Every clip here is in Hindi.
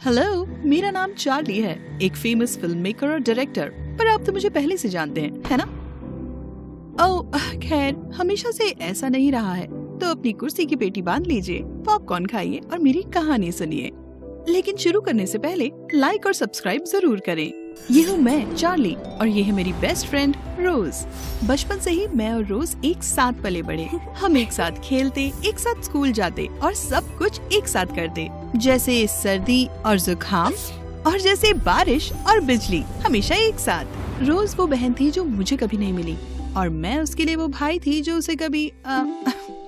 हेलो, मेरा नाम चार्ली है, एक फेमस फिल्म मेकर और डायरेक्टर। पर आप तो मुझे पहले से जानते हैं, है ना? ओह खैर, हमेशा से ऐसा नहीं रहा है, तो अपनी कुर्सी की पेटी बांध लीजिए, पॉपकॉर्न खाइए और मेरी कहानी सुनिए। लेकिन शुरू करने से पहले लाइक और सब्सक्राइब जरूर करें। ये हूँ मैं चार्ली और ये है मेरी बेस्ट फ्रेंड रोज। बचपन से ही मैं और रोज एक साथ पले बड़े। हम एक साथ खेलते, एक साथ स्कूल जाते और सब कुछ एक साथ करते, जैसे सर्दी और जुकाम और जैसे बारिश और बिजली, हमेशा एक साथ। रोज वो बहन थी जो मुझे कभी नहीं मिली और मैं उसके लिए वो भाई थी जो उसे कभी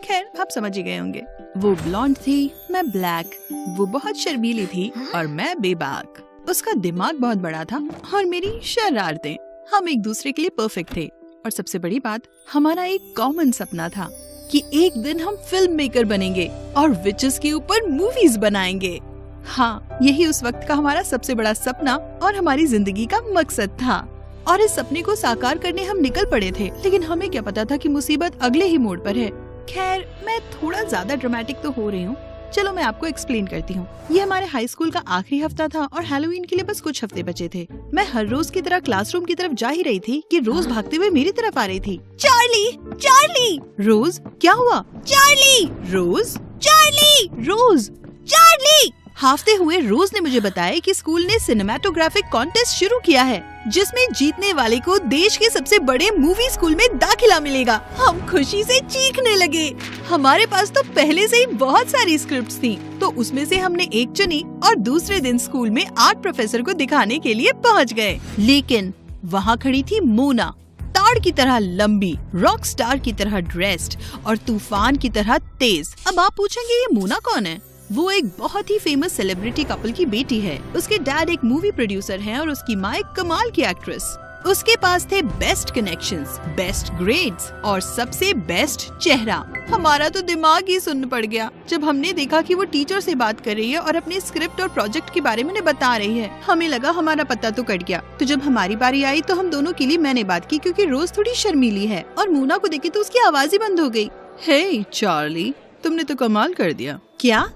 खैर आप समझ ही गए होंगे। वो ब्लॉन्ड थी, मैं ब्लैक। वो बहुत शर्मीली थी और मैं बेबाक। उसका दिमाग बहुत बड़ा था और मेरी शरारतें। हम एक दूसरे के लिए परफेक्ट थे और सबसे बड़ी बात, हमारा एक कॉमन सपना था कि एक दिन हम फिल्म मेकर बनेंगे और विचेस के ऊपर मूवीज बनाएंगे। हाँ, यही उस वक्त का हमारा सबसे बड़ा सपना और हमारी जिंदगी का मकसद था। और इस सपने को साकार करने हम निकल पड़े थे, लेकिन हमें क्या पता था कि मुसीबत अगले ही मोड़ पर है। खैर, मैं थोड़ा ज्यादा ड्रामेटिक तो हो रही हूँ। चलो मैं आपको एक्सप्लेन करती हूँ। ये हमारे हाई स्कूल का आखिरी हफ्ता था और हैलोवीन के लिए बस कुछ हफ्ते बचे थे। मैं हर रोज की तरह क्लासरूम की तरफ जा ही रही थी कि रोज भागते हुए मेरी तरफ आ रही थी। चार्ली, चार्ली, रोज, क्या हुआ? चार्ली, रोज, चार्ली, रोज, चार्ली। हाफते हुए रोज ने मुझे बताया कि स्कूल ने सिनेमेटोग्राफिक कॉन्टेस्ट शुरू किया है, जिसमें जीतने वाले को देश के सबसे बड़े मूवी स्कूल में दाखिला मिलेगा। हम खुशी से चीखने लगे। हमारे पास तो पहले से ही बहुत सारी स्क्रिप्ट्स थी, तो उसमें से हमने एक चुनी और दूसरे दिन स्कूल में आर्ट प्रोफेसर को दिखाने के लिए पहुंच गए। लेकिन वहाँ खड़ी थी मोना, ताड़ की तरह लंबी, रॉक स्टार की तरह ड्रेस्ड और तूफान की तरह तेज। अब आप पूछेंगे ये मोना कौन है? वो एक बहुत ही फेमस सेलिब्रिटी कपल की बेटी है। उसके डैड एक मूवी प्रोड्यूसर हैं और उसकी माँ एक कमाल की एक्ट्रेस। उसके पास थे बेस्ट कनेक्शंस, बेस्ट ग्रेड्स और सबसे बेस्ट चेहरा। हमारा तो दिमाग ही सुन्न पड़ गया जब हमने देखा कि वो टीचर से बात कर रही है और अपने स्क्रिप्ट और प्रोजेक्ट के बारे में उन्हें बता रही है। हमें लगा हमारा पता तो कट गया। तो जब हमारी बारी आई तो हम दोनों के लिए मैंने बात की, क्योंकि रोज थोड़ी शर्मीली है और मोना को देखे तो उसकी आवाज ही बंद हो गई। हे चार्ली, तुमने तो कमाल कर दिया। क्या?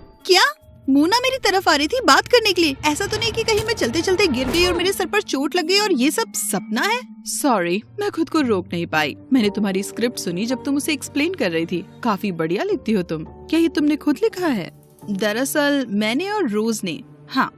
मोना मेरी तरफ आ रही थी बात करने के लिए। ऐसा तो नहीं कि कहीं मैं चलते चलते गिर गई और मेरे सर पर चोट लग गई और ये सब सपना है? सॉरी, मैं खुद को रोक नहीं पाई। मैंने तुम्हारी स्क्रिप्ट सुनी जब तुम उसे एक्सप्लेन कर रही थी। काफी बढ़िया लिखती हो तुम। क्या ये तुमने खुद लिखा है? दरअसल मैंने और रोज ने। हाँ,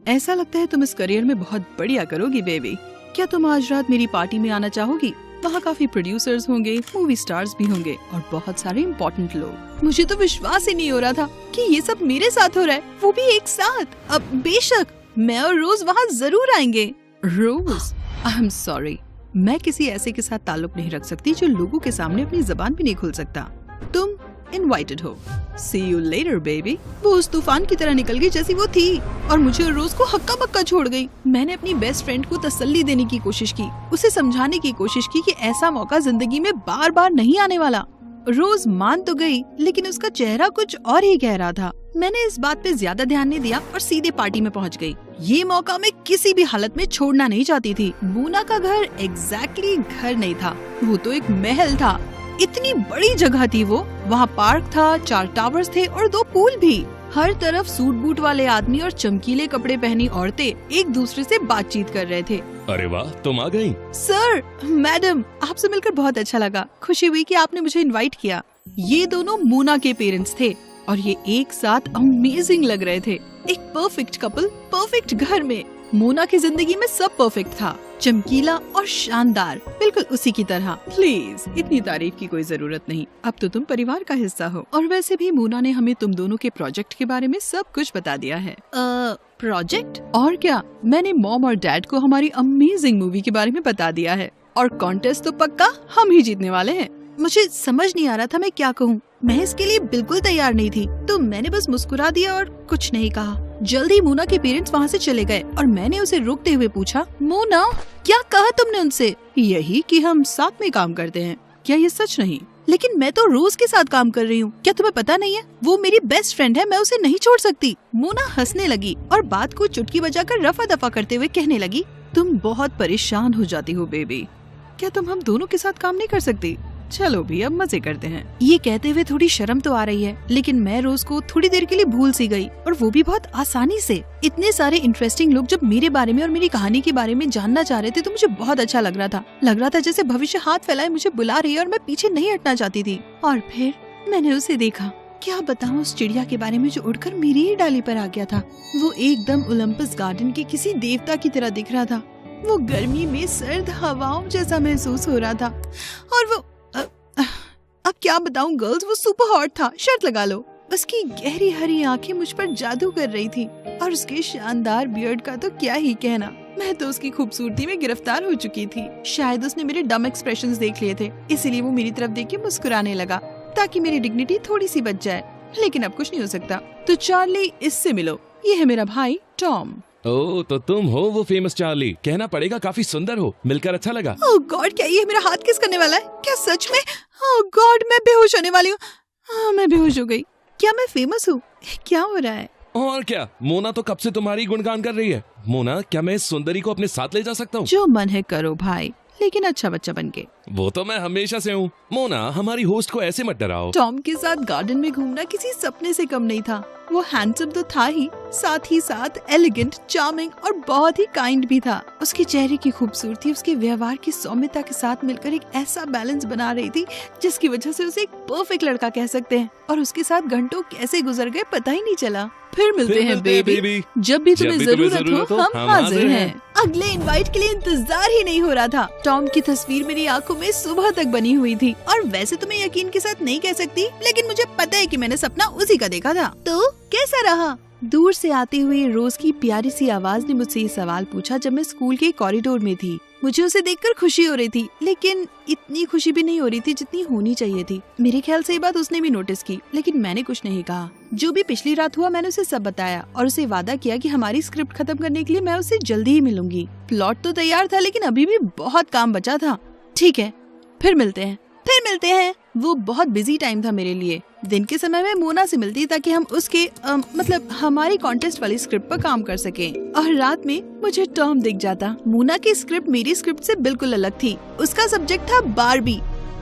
ऐसा लगता है तुम इस करियर में बहुत बढ़िया करोगी बेबी। क्या तुम आज रात मेरी पार्टी में आना चाहोगी? वहाँ काफी प्रोड्यूसर्स होंगे, मूवी स्टार्स भी होंगे और बहुत सारे इम्पोर्टेंट लोग। मुझे तो विश्वास ही नहीं हो रहा था कि ये सब मेरे साथ हो रहा है, वो भी एक साथ। अब बेशक मैं और रोज वहाँ जरूर आएंगे। रोज, आई एम सॉरी, मैं किसी ऐसे के साथ ताल्लुक नहीं रख सकती जो लोगों के सामने अपनी जबान भी नहीं खोल सकता। तुम इनवाइटेड हो। See you later, baby। वो उस तूफान की तरह निकल गई जैसी वो थी और मुझे और रोज को हक्का बक्का छोड़ गई। मैंने अपनी बेस्ट फ्रेंड को तसल्ली देने की कोशिश की, उसे समझाने की कोशिश की कि ऐसा मौका जिंदगी में बार बार नहीं आने वाला। रोज मान तो गई, लेकिन उसका चेहरा कुछ और ही कह रहा था। मैंने इस बात पे ज्यादा ध्यान नहीं दिया और सीधे पार्टी में पहुंच गई। ये मौका मैं किसी भी हालत में छोड़ना नहीं चाहती थी। मोना का घर एग्जैक्टली घर नहीं था, वो तो एक महल था। इतनी बड़ी जगह थी वो। वहाँ पार्क था, 4 टावर्स थे और 2 पूल भी। हर तरफ सूट बूट वाले आदमी और चमकीले कपड़े पहनी औरतें एक दूसरे से बातचीत कर रहे थे। अरे वाह, तुम आ गई। सर, मैडम, आपसे मिलकर बहुत अच्छा लगा। खुशी हुई कि आपने मुझे इनवाइट किया। ये दोनों मोना के पेरेंट्स थे और ये एक साथ अमेजिंग लग रहे थे। एक परफेक्ट कपल, परफेक्ट घर में। मोना की जिंदगी में सब परफेक्ट था, चमकीला और शानदार, बिल्कुल उसी की तरह। प्लीज, इतनी तारीफ की कोई जरूरत नहीं। अब तो तुम परिवार का हिस्सा हो। और वैसे भी मोना ने हमें तुम दोनों के प्रोजेक्ट के बारे में सब कुछ बता दिया है। प्रोजेक्ट? और क्या, मैंने मॉम और डैड को हमारी अमेजिंग मूवी के बारे में बता दिया है और कॉन्टेस्ट तो पक्का हम ही जीतने वाले हैं। मुझे समझ नहीं आ रहा था मैं क्या कहूँ। मैं इसके लिए बिल्कुल तैयार नहीं थी, तो मैंने बस मुस्कुरा दिया और कुछ नहीं कहा। जल्दी मोना के पेरेंट्स वहाँ से चले गए और मैंने उसे रोकते हुए पूछा, मोना, क्या कहा तुमने उनसे? यही कि हम साथ में काम करते हैं। क्या ये सच नहीं? लेकिन मैं तो रोज के साथ काम कर रही हूँ, क्या तुम्हें पता नहीं है? वो मेरी बेस्ट फ्रेंड है, मैं उसे नहीं छोड़ सकती। मोना हंसने लगी और बात को चुटकी बजाकर रफा दफा करते हुए कहने लगी, तुम बहुत परेशान हो जाती हो बेबी। क्या तुम हम दोनों के साथ काम नहीं कर सकती? चलो भी अब मजे करते हैं। ये कहते हुए थोड़ी शर्म तो आ रही है, लेकिन मैं रोज को थोड़ी देर के लिए भूल सी गई, और वो भी बहुत आसानी से। इतने सारे इंटरेस्टिंग लोग जब मेरे बारे में और मेरी कहानी के बारे में जानना चाह रहे थे तो मुझे बहुत अच्छा लग रहा था जैसे भविष्य हाथ फैलाए मुझे बुला रही है और मैं पीछे नहीं हटना चाहती थी। और फिर मैंने उसे देखा। क्या बताऊं उस चिड़िया के बारे में जो उड़कर मेरी ही डाली पर आ गया था। वो एकदम ओलंपस गार्डन के किसी देवता की तरह दिख रहा था। वो गर्मी में सर्द हवाओं जैसा महसूस हो रहा था। और वो अब क्या बताऊं गर्ल्स, वो सुपर हॉट था, शर्त लगा लो। उसकी गहरी हरी आंखें मुझ पर जादू कर रही थी, और उसके शानदार बियर्ड का तो क्या ही कहना। मैं तो उसकी खूबसूरती में गिरफ्तार हो चुकी थी। शायद उसने मेरे डम एक्सप्रेशंस देख लिए थे, इसीलिए वो मेरी तरफ देख के मुस्कुराने लगा ताकि मेरी डिग्निटी थोड़ी सी बच जाए। लेकिन अब कुछ नहीं हो सकता। तो चार्ली, इससे मिलो, ये है मेरा भाई टॉम। ओह, तो तुम हो वो फेमस चार्ली। कहना पड़ेगा काफी सुंदर हो, मिलकर अच्छा लगा। ओह गॉड, क्या ये मेरा हाथ किस करने वाला है? क्या सच में? ओह गॉड, मैं बेहोश होने वाली हूँ। मैं बेहोश हो गई। क्या मैं फेमस हूँ? क्या हो रहा है? और क्या, मोना तो कब से तुम्हारी गुणगान कर रही है। मोना, क्या मैं इस सुंदरी को अपने साथ ले जा सकता हूँ? जो मन है करो भाई, लेकिन अच्छा बच्चा बन के। वो तो मैं हमेशा से हूँ। मोना, हमारी होस्ट को ऐसे मत डराओ। टॉम के साथ गार्डन में घूमना किसी सपने से कम नहीं था। वो हैंडसम तो था ही साथ एलिगेंट, चार्मिंग और बहुत ही काइंड भी था। उसके चेहरे की खूबसूरती उसके व्यवहार की सौम्यता के साथ मिलकर एक ऐसा बैलेंस बना रही थी जिसकी वजह से उसे एक परफेक्ट लड़का कह सकते हैं। और उसके साथ घंटों कैसे गुजर गए पता ही नहीं चला। फिर मिलते हैं बेबी। जब भी तुम्हें जरूरत हो हम हाजिर हैं। अगले इनवाइट के लिए इंतजार ही नहीं हो रहा था। टॉम की तस्वीर मेरी आंखों में सुबह तक बनी हुई थी, और वैसे तो मैं यकीन के साथ नहीं कह सकती, लेकिन मुझे पता है कि मैंने सपना उसी का देखा था। तो कैसा रहा? दूर से आती हुई रोज की प्यारी सी आवाज ने मुझसे ये सवाल पूछा जब मैं स्कूल के कॉरिडोर में थी। मुझे उसे देखकर खुशी हो रही थी, लेकिन इतनी खुशी भी नहीं हो रही थी जितनी होनी चाहिए थी। मेरे ख्याल से ये बात उसने भी नोटिस की, लेकिन मैंने कुछ नहीं कहा। जो भी पिछली रात हुआ मैंने उसे सब बताया, और उसे वादा किया कि हमारी स्क्रिप्ट खत्म करने के लिए मैं उससे जल्दी ही मिलूंगी। प्लॉट तो तैयार था, लेकिन अभी भी बहुत काम बचा था। ठीक है, फिर मिलते हैं। वो बहुत बिजी टाइम था मेरे लिए। दिन के समय में मोना से मिलती ताकि हम उसके मतलब हमारी कॉन्टेस्ट वाली स्क्रिप्ट पर काम कर सकें, और रात में मुझे टॉम दिख जाता। मोना की स्क्रिप्ट मेरी स्क्रिप्ट से बिल्कुल अलग थी। उसका सब्जेक्ट था बारबी।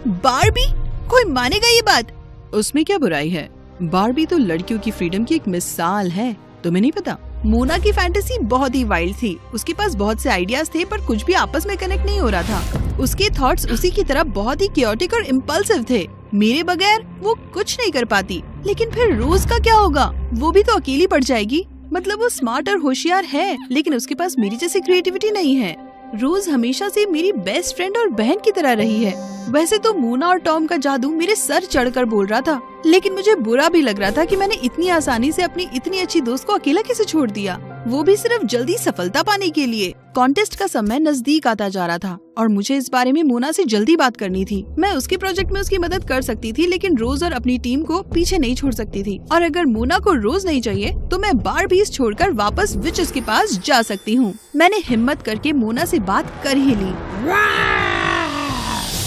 बारबी? कोई मानेगा ये बात? उसमें क्या बुराई है? बारबी तो लड़कियों की फ्रीडम की एक मिसाल है, तुम्हें नहीं पता? मोना की फैंटेसी बहुत ही वाइल्ड थी। उसके पास बहुत से आइडियाज थे, पर कुछ भी आपस में कनेक्ट नहीं हो रहा था। उसके थॉट्स उसी की तरह बहुत ही क्योटिक और इम्पल्सिव थे। मेरे बगैर वो कुछ नहीं कर पाती। लेकिन फिर रोज का क्या होगा? वो भी तो अकेली पड़ जाएगी। मतलब वो स्मार्ट और होशियार है, लेकिन उसके पास मेरी जैसी क्रिएटिविटी नहीं है। रोज हमेशा से मेरी बेस्ट फ्रेंड और बहन की तरह रही है। वैसे तो मोना और टॉम का जादू मेरे सर चढ़कर बोल रहा था, लेकिन मुझे बुरा भी लग रहा था कि मैंने इतनी आसानी से अपनी इतनी अच्छी दोस्त को अकेला कैसे छोड़ दिया, वो भी सिर्फ जल्दी सफलता पाने के लिए। कॉन्टेस्ट का समय नजदीक आता जा रहा था, और मुझे इस बारे में मोना से जल्दी बात करनी थी। मैं उसके प्रोजेक्ट में उसकी मदद कर सकती थी, लेकिन रोज और अपनी टीम को पीछे नहीं छोड़ सकती थी। और अगर मोना को रोज नहीं चाहिए तो मैं बारबीज छोड़कर वापस विचेस के पास जा सकती हूँ। मैंने हिम्मत करके मोना से बात कर ही ली।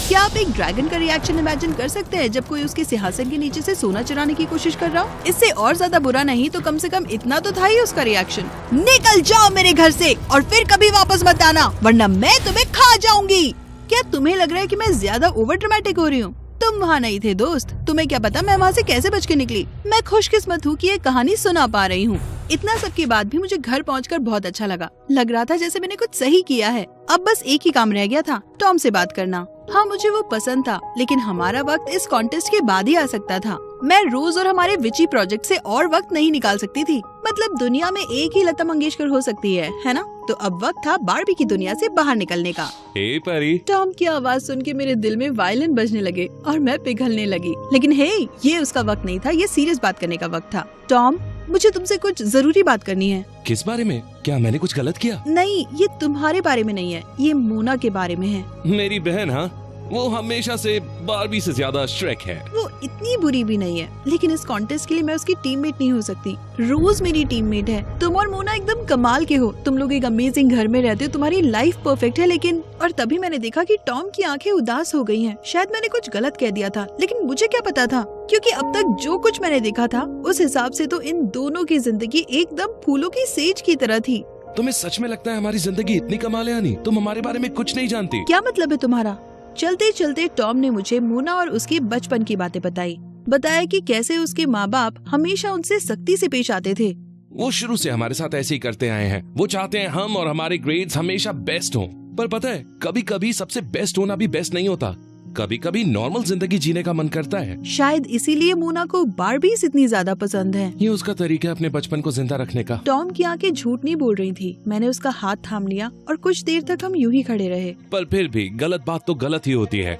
क्या आप एक ड्रैगन का रिएक्शन इमेजिन कर सकते हैं जब कोई उसके सिंहासन के नीचे से सोना चुराने की कोशिश कर रहा हो? इससे और ज्यादा बुरा नहीं तो कम से कम इतना तो था ही उसका रिएक्शन। निकल जाओ मेरे घर से और फिर कभी वापस मत आना, वरना मैं तुम्हें खा जाऊंगी। क्या तुम्हें लग रहा है कि मैं ज्यादा ओवर ड्रामेटिक हो रही हूँ? तुम वहाँ नहीं थे दोस्त, तुम्हें क्या पता मैं वहाँ से कैसे बच के निकली। मैं खुशकिस्मत हूँ कि ये कहानी सुना पा रही हूँ। इतना सब के बाद भी मुझे घर पहुंचकर बहुत अच्छा लग रहा था जैसे मैंने कुछ सही किया है। अब बस एक ही काम रह गया था, टॉम से बात करना। हाँ, मुझे वो पसंद था, लेकिन हमारा वक्त इस कॉन्टेस्ट के बाद ही आ सकता था। मैं रोज और हमारे विची प्रोजेक्ट से और वक्त नहीं निकाल सकती थी। मतलब दुनिया में एक ही लता मंगेशकर हो सकती है ना? तो अब वक्त था बारबी की दुनिया से बाहर निकलने का। हे परी। टॉम की आवाज सुन के मेरे दिल में वायलिन बजने लगे और मैं पिघलने लगी। लेकिन हे, ये उसका वक्त नहीं था, ये सीरियस बात करने का वक्त था। टॉम, मुझे तुमसे कुछ जरूरी बात करनी है। किस बारे में? क्या मैंने कुछ गलत किया? नहीं, ये तुम्हारे बारे में नहीं है, ये मोना के बारे में है। मेरी बहन? हाँ, वो हमेशा से बारबी से ज्यादा श्रेक है। वो इतनी बुरी भी नहीं है, लेकिन इस कॉन्टेस्ट के लिए मैं उसकी टीममेट नहीं हो सकती। रोज मेरी टीममेट है। तुम और मोना एकदम कमाल के हो। तुम लोग एक अमेजिंग घर में रहते हो, तुम्हारी लाइफ परफेक्ट है। लेकिन और तभी मैंने देखा कि टॉम की आंखें उदास हो गई हैं। शायद मैंने कुछ गलत कह दिया था, लेकिन मुझे क्या पता था, क्योंकि अब तक जो कुछ मैंने देखा था उस हिसाब से तो इन दोनों की जिंदगी एकदम फूलों की सेज की तरह थी। तुम्हें सच में लगता है हमारी जिंदगी इतनी कमाल है? यानी तुम हमारे बारे में कुछ नहीं जानती? क्या मतलब है तुम्हारा? चलते चलते टॉम ने मुझे मोना और उसके बचपन की बातें बताया कि कैसे उसके माँ बाप हमेशा उनसे सख्ती से पेश आते थे। वो शुरू से हमारे साथ ऐसे ही करते आए हैं। वो चाहते हैं हम और हमारे ग्रेड्स हमेशा बेस्ट हों। पर पता है, कभी कभी सबसे बेस्ट होना भी बेस्ट नहीं होता। कभी कभी नॉर्मल जिंदगी जीने का मन करता है। शायद इसीलिए मोना को बारबीज इतनी ज्यादा पसंद है। ये उसका तरीका है अपने बचपन को जिंदा रखने का। टॉम की आंखें झूठ नहीं बोल रही थी। मैंने उसका हाथ थाम लिया और कुछ देर तक हम यूं ही खड़े रहे। पर फिर भी गलत बात तो गलत ही होती है।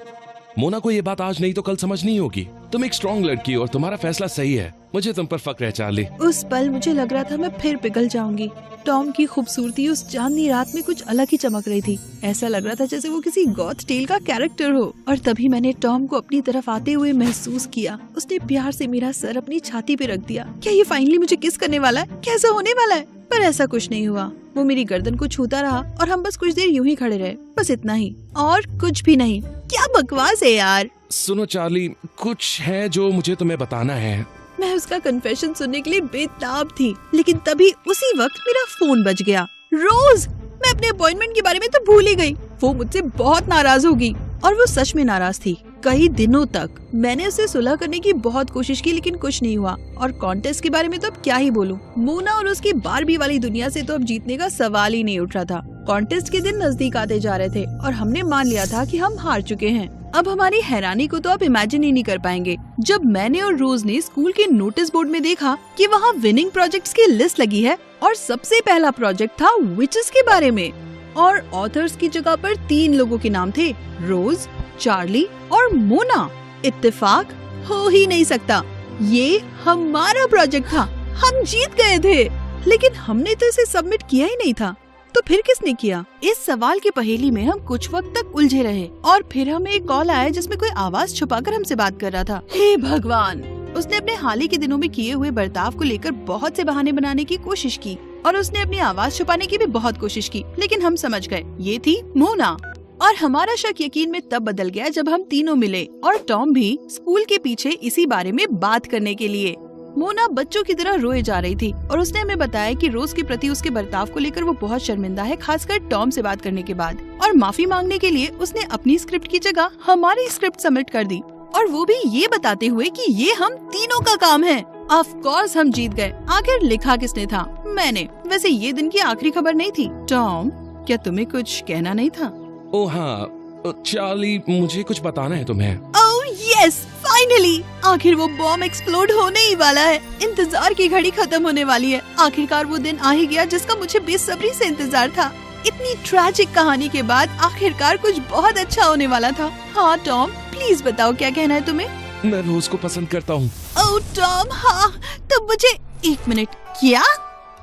मोना को ये बात आज नहीं तो कल समझनी होगी। तुम एक स्ट्रॉन्ग लड़की हो और तुम्हारा फैसला सही है। मुझे तुम पर फक्र है चार्ली। उस पल मुझे लग रहा था मैं फिर पिघल जाऊंगी। टॉम की खूबसूरती उस चांदनी रात में कुछ अलग ही चमक रही थी। ऐसा लग रहा था जैसे वो किसी गॉथ टेल का कैरेक्टर हो। और तभी मैंने टॉम को अपनी तरफ आते हुए महसूस किया। उसने प्यार से मेरा सर अपनी छाती पे रख दिया। क्या ये फाइनली मुझे किस करने वाला है? कैसा होने वाला है? पर ऐसा कुछ नहीं हुआ। वो मेरी गर्दन को छूता रहा और हम बस कुछ देर यूं ही खड़े रहे। बस इतना ही और कुछ भी नहीं। क्या बकवास है यार। सुनो चार्ली, कुछ है जो मुझे तुम्हें बताना है। मैं उसका कन्फेशन सुनने के लिए बेताब थी, लेकिन तभी उसी वक्त मेरा फोन बज गया। रोज, मैं अपने अपॉइंटमेंट के बारे में तो भूल ही गई। वो मुझसे बहुत नाराज होगी और वो सच में नाराज थी। कई दिनों तक मैंने उसे सुलह करने की बहुत कोशिश की, लेकिन कुछ नहीं हुआ। और कॉन्टेस्ट के बारे में तो अब क्या ही बोलूं। मोना और उसकी बारबी वाली दुनिया से तो अब जीतने का सवाल ही नहीं उठ रहा था। कॉन्टेस्ट के दिन नजदीक आते जा रहे थे और हमने मान लिया था कि हम हार चुके हैं। अब हमारी हैरानी को तो आप इमेजिन ही नहीं कर पाएंगे जब मैंने और रोज ने स्कूल के नोटिस बोर्ड में देखा कि वहाँ विनिंग प्रोजेक्ट्स की लिस्ट लगी है और सबसे पहला प्रोजेक्ट था विचेस के बारे में। और ऑथर्स की जगह पर 3 लोगों के नाम थे, रोज, चार्ली और मोना। इत्तेफाक हो ही नहीं सकता। ये हमारा प्रोजेक्ट था। हम जीत गए थे, लेकिन हमने तो इसे सबमिट किया ही नहीं था। तो फिर किसने किया? इस सवाल की पहेली में हम कुछ वक्त तक उलझे रहे और फिर हमें एक कॉल आया जिसमें कोई आवाज छुपाकर हमसे बात कर रहा था। हे भगवान! उसने अपने हाल ही के दिनों में किए हुए बर्ताव को लेकर बहुत से बहाने बनाने की कोशिश की और उसने अपनी आवाज छुपाने की भी बहुत कोशिश की, लेकिन हम समझ गए ये थी मोना। और हमारा शक यकीन में तब बदल गया जब हम तीनों मिले और टॉम भी स्कूल के पीछे इसी बारे में बात करने के लिए। मोना बच्चों की तरह रोए जा रही थी और उसने हमें बताया कि रोज के प्रति उसके बर्ताव को लेकर वो बहुत शर्मिंदा है, खासकर टॉम से बात करने के बाद। और माफी मांगने के लिए उसने अपनी स्क्रिप्ट की जगह हमारी स्क्रिप्ट सबमिट कर दी, और वो भी ये बताते हुए कि ये हम तीनों का काम है। ऑफ कोर्स हम जीत गए। आखिर लिखा किसने था? मैंने। वैसे ये दिन की आखिरी खबर नहीं थी। टॉम, क्या तुम्हें कुछ कहना नहीं था? ओह हाँ चार्ली, मुझे कुछ बताना है तुम्हें। Oh yes, finally! आखिर वो बॉम्ब एक्सप्लोड होने ही वाला है। इंतजार की घड़ी खत्म होने वाली है। आखिरकार वो दिन आ ही गया जिसका मुझे बेसब्री से इंतजार था। इतनी ट्रैजिक कहानी के बाद आखिरकार कुछ बहुत अच्छा होने वाला था। हाँ टॉम, प्लीज बताओ क्या कहना है तुम्हें? मैं रोज को पसंद करता हूँ। ओह टॉम, हाँ तो मुझे 1 मिनट। क्या?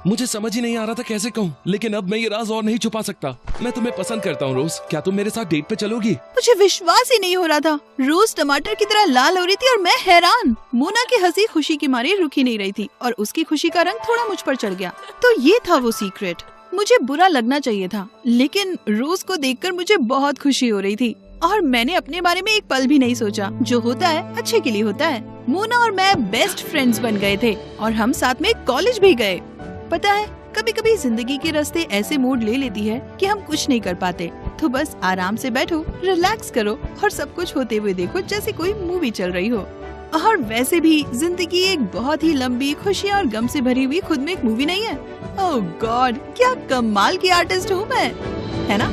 मुझे समझ ही नहीं आ रहा था कैसे कहूँ, लेकिन अब मैं ये राज और नहीं छुपा सकता। मैं तुम्हें पसंद करता हूँ रोज। क्या तुम मेरे साथ डेट पे चलोगी? मुझे विश्वास ही नहीं हो रहा था। रोज टमाटर की तरह लाल हो रही थी और मैं हैरान। मोना की हंसी खुशी के मारे रुकी नहीं रही थी और उसकी खुशी का रंग थोड़ा मुझ पर चढ़ गया। तो ये था वो सीक्रेट। मुझे बुरा लगना चाहिए था, लेकिन रोज को देखकर मुझे बहुत खुशी हो रही थी और मैंने अपने बारे में एक पल भी नहीं सोचा। जो होता है अच्छे के लिए होता है। मोना और मैं बेस्ट फ्रेंड्स बन गए थे और हम साथ में कॉलेज भी गए। पता है, कभी कभी जिंदगी के रास्ते ऐसे मोड़ ले लेती है कि हम कुछ नहीं कर पाते। तो बस आराम से बैठो, रिलैक्स करो और सब कुछ होते हुए देखो जैसे कोई मूवी चल रही हो। और वैसे भी जिंदगी एक बहुत ही लंबी खुशियाँ और गम से भरी हुई खुद में एक मूवी नहीं है? ओह गॉड, क्या कमाल की आर्टिस्ट हूँ मैं, है ना?